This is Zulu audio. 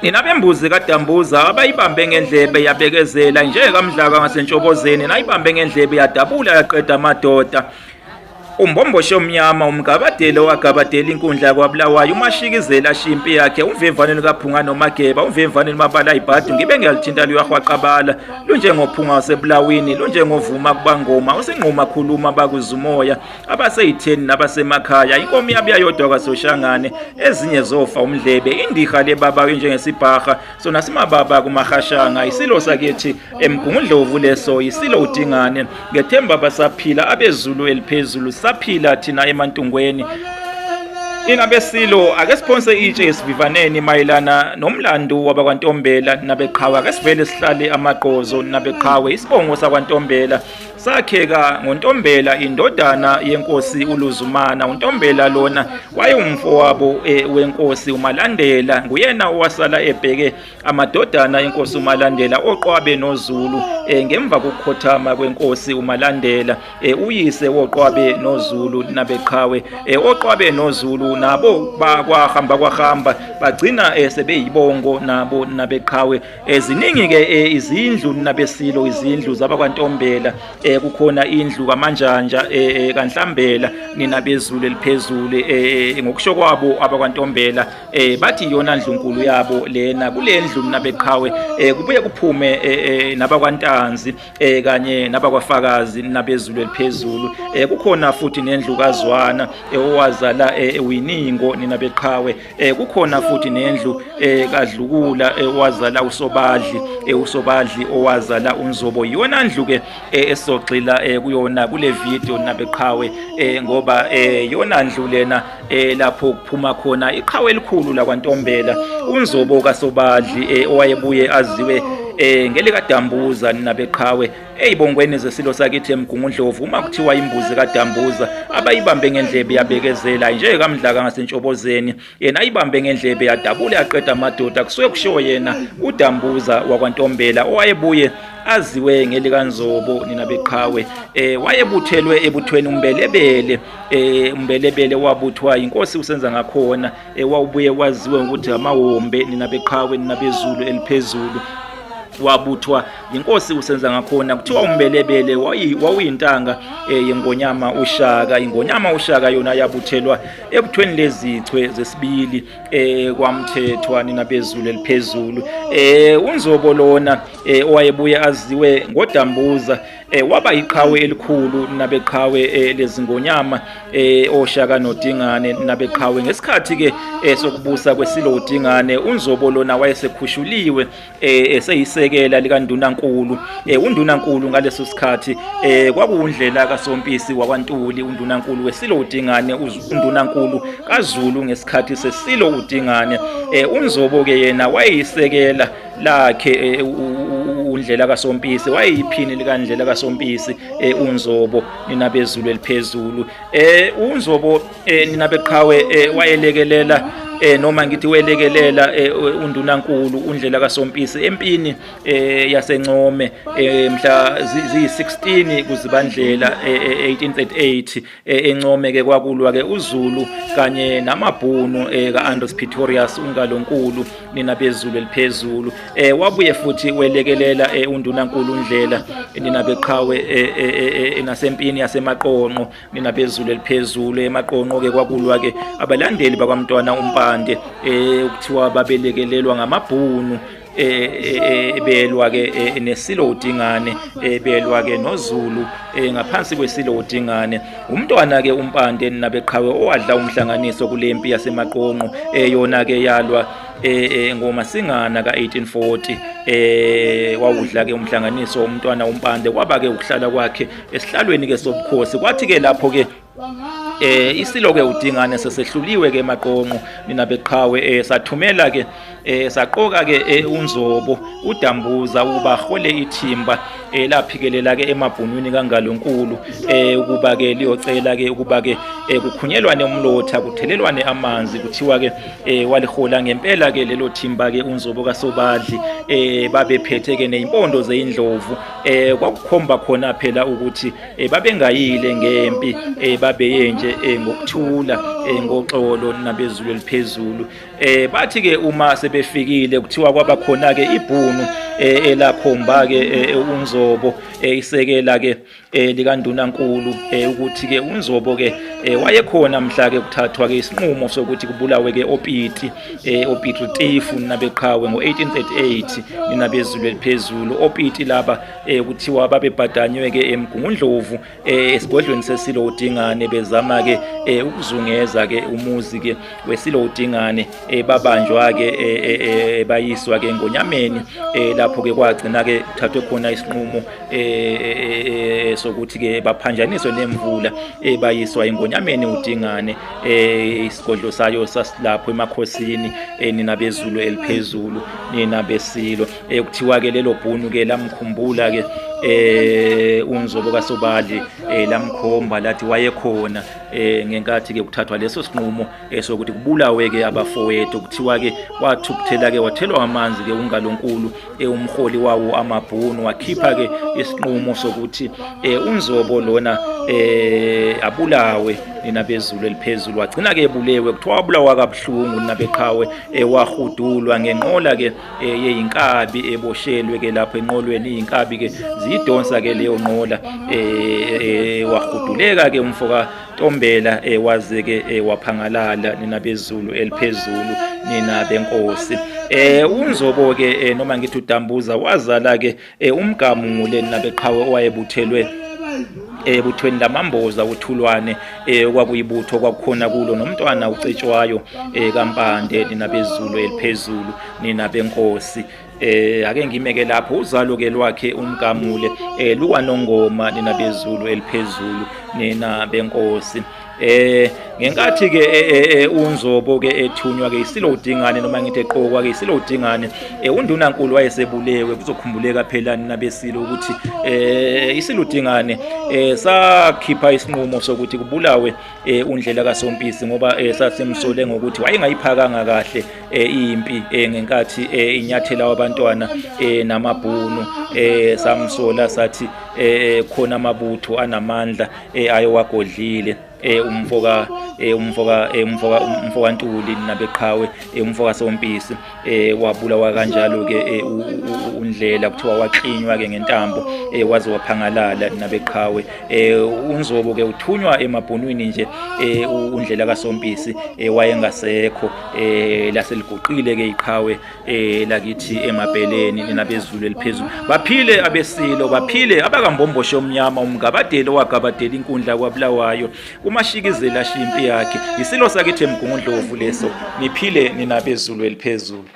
Ninabembuzi kaDambuza abayibambe ngendlebe yabekezela njengamdlaka ngasentshobozeni nayibambe ngendlebe yadabula yaqeda amadoda. Umbombosho omnyama umgabadele wagabadela inkundla kwaBulawayo umashikizela shimpi yakhe umvemvaneni kaPhunga noMageba umvemvaneni mabala ibhadu ngibe ngiyalithinta luyahwaqabala lunjengophunga waseBulawini lunjengovuma kubangoma usenquma khuluma bakuzumoya abaseyitheni nabasemakhaya inkomo yabuya yodwa kwaSoshangane ezinye zofa umdlebe indiha lebaba njengesibhaha sona simababa kumahashanga isilo sakithi emgungundlovu leso isilo uDingane ngethemba basaphila abezulu eliphezulu saphila thina emantungweni inabesilo ake sponsor itshe esivivaneni mayelana nomlando wabakwantombela nabeqhawe ake sivele sihlale amaqozo nabeqhawe isibongo sakwantombela sakheka ngoNtombela indodana yenkosi uLuzumana uNtombela lona wayengumfowabo wenkosi uMalandela nguyena owasala ebheke amadodana yenkosi uMalandela oqwabe noZulu ngemva kokukhothama kwenkosi uMalandela uyise woqwabe noZulu nabeqhawe oqwabe noZulu nabo kwahamba bagcina sebeyibongo nabo nabeqhawe eziningi ke izindlu nabesilo izindlu zabakwantombela kukhona indlu kaManjanja kaNhlambela ninabezulu eliphezulu ngokusho kwabo abakwantombela bathi yona ndlunkulu yabo lena kule ndlu nabeqhawe kubuye kuphume nabakwantanzi kanye nabakwafakazi nabezulu eliphezulu kukhona futhi nendlu kaZwana owazala Winingo ninabeqhawe kukhona futhi nendlu kaDlukula owazala uSobadli uSobadli owazala uNzobo yona ndlu ke esogxila kuyona kule video nabeqhawe ngoba yona ndlu lena lapho kuphuma khona iqhawe elikhulu lakwantombela uNzobo kaSobadli owayebuye aziwe ngelika Dambuza nabeqhawe eyibongweni zesilo sakithi emgungundlovu uma kuthiwa imbuzi kaDambuza abayibambe ngendlebe yabekezela nje kamdlaka ngasentshobozeni yena ayibambe ngendlebe yadabula yaqeda amadoda kusuke kushiwo yena uDambuza wakwantombela owayebuye aziwe ngelikanzobo ninabeqhawe wayebuthelwe ebuthweni umbelebele wabuthwa inkosi usenza ngakhona wawubuye waziwe ukuthi amahombe ninabeqhawe ninabezulu eliphezulu wabuthwa inkosi usenza ngakhona kuthiwa umbelebele wawuyintanga yengonyama uShaka ingonyama uShaka yona yabuthelwa ebuthweni lezichwe zesibili kwamthethwa ninabezulu eliphezulu uNzobo lona owayebuye aziwe ngoDambuza waba iqhawe elikhulu nabeqhawe lezingonyama oShaka noDingane nabeqhawe ngesikhathi ke sokubusa kwesilo uDingane uNzobo lona wayesekhushuliwe eseyisekela likaNdunankulu uNdunankulu ngaleso sikhathi kwakundlela kaSompisi wakwaNtuli uNdunankulu wesilo uDingane uNdunankulu kaZulu ngesikhathi sesilo uDingane uNzobo ke yena wayeyisekela lakhe undlela kaSompisi wayeyiphini likaNdlela kaSompisi uNzobo ninabezulu eliphezulu uNzobo ninabeqhawe wayelekelela noma ngithi welekelela uNdunankulu undlela kaSompisi empini yaseNcome mhla ziyi16 kuZibandlela 1838 eNcome ke kwakulwa ke uZulu kanye namabhunu kaAndros Pretorius uNgalonkulu ninabezulu eliphezulu wabuye futhi welekelela uNdunankulu undlela ninabeqhawe nasempini yaseMaqonqo ninabezulu eliphezulu eMaqonqo ke kwakulwa ke abalandeli bakwamntwana uMpande ukuthiwa babelekelelwa ngamabhunu belwa ke nesilo uDingane belwa ke noZulu ngaphansi kwesilo uDingane umntwana ke uMpande nabeqhawe owadla umhlanganiso kulempi yaseMaqonqo yona ke yalwa ngoMasingana ka1840 wawudla ke umhlanganiso umntwana uMpande kwaba ke ukuhlala kwakhe esihlalweni ke sobukhosi kwathi ke lapho ke isilo ke uDingane sesehluliwe ke eMaqonqo ninabeqhawe sathumela ke saqoka ke uNzobo uDambuza ukuba hole ithimba laphikelela ke emabhunwini kaNgalonkulu ukuba ke liyocela ke ukuba ke kukhunyelwane umlotha kuthelelwane amanzi kuthiwa ke walihola ngempela ke lelo thimba ke uNzobo kaSobadli babephethe ke neimpondo zeindlovu kwakukhomba khona phela ukuthi babengayile ngempi babeye nje ngokuthula ngoxolo nabezulu eliphezulu bathi ke uma sebefikile kuthiwa kwaba khona ke ibhunu elakhomba ke uNzobo isekela ke likaNdunankulu ukuthi ke uNzobo ke wayekhona mhla ke kuthathwa ke isinqumo sokuthi kubulawe ke oPiti Tifu nabeqhawe ngo1838 ninabezulu eliphezulu oPiti laba kuthiwa babebhadanywe ke eMgungundlovu esigodlweni seSilodingane bezama ke ukuzungeza ke umuzi ke weSilodingane babanjwa ke bayiswa ke ngonyameni lapho ke kwagcina ke kuthathwe khona isinqumo sokuthi ke baphanjaniswe nemvula bayiswa ingonyameni uDingane isigodlo sayo sasilapho emakhosini ninabezulu eliphezulu ninabesilo kuthiwa ke lelo bhunu ke lamkhumbula ke uNzobo kaSobadli lamkhomba lathi wayekhona ngenkathi ke kuthathwa leso sinqumo sokuthi kubulawe ke abafowethu kuthiwa ke wathukuthela ke wathelwa amanzi ke uNgalonkulu umholi wawo amabhunu wakhipha ke isinqumo sokuthi uNzobo lona abulawe ninabezulu eliphezulu wagcina ke ebulewe kuthiwa wabulawa kabuhlungu nabeqhawe wahudulwa ngenqola ke yeinkabi eboshelwe ke lapho enqolweni inkabi ke zidonsa ke leyo nqola wahuduleka ke umfoka Ntombela waze ke waphangalala ninabezulu eliphezulu ninabenkosi uNzobo ke noma ngithi uDambuza wazala ke umgamule nabeqhawe owayebuthelwe ebuthweni lamamboza uThulwane kwakuyibutho kwakukhona kulo nomntwana uCetshwayo kaMpande ninabezulu eliphezulu ninabenkosi ake ngimeke lapho uzalo ke lwakhe umgamule lukaNongoma ninabezulu eliphezulu ninabenkosi ngenkathi ke uNzobo ke ethunywa ke iSilodingane noma ngithi eqokwa ke iSilodingane uNdunankulu wayesebulewe kuzokhumbuleka phela nabesilo ukuthi iSilodingane sakhipha isinqumo sokuthi kubulawe uNdlela kaSompisi ngoba sasimsole ngokuthi wayengayiphakanga kahle impi ngenkathi inyathela wabantwana namabhunu samsola sathi khona amabutho anamandla ayowagodlile umfoka Ntuli nabeqhawe umfoka Sompisi wabulawa kanjalo ke uNdlela kuthiwa waqinywa ke ngentambo waze waphangalala nabeqhawe uNzobo ke uthunywa emabhunwini nje uNdlela kaSompisi wayengasekho laseliguqile ke iqhawe lakithi emabheleni ninabezulu eliphezulu baphile abesilo baphile abakambombosho omnyama umgabadeli wagabadela inkundla kwaBulawayo umashikizela shimpi yakhe isilo sakithi eMgungundlovu leso niphile ninabezulu eliphezulu.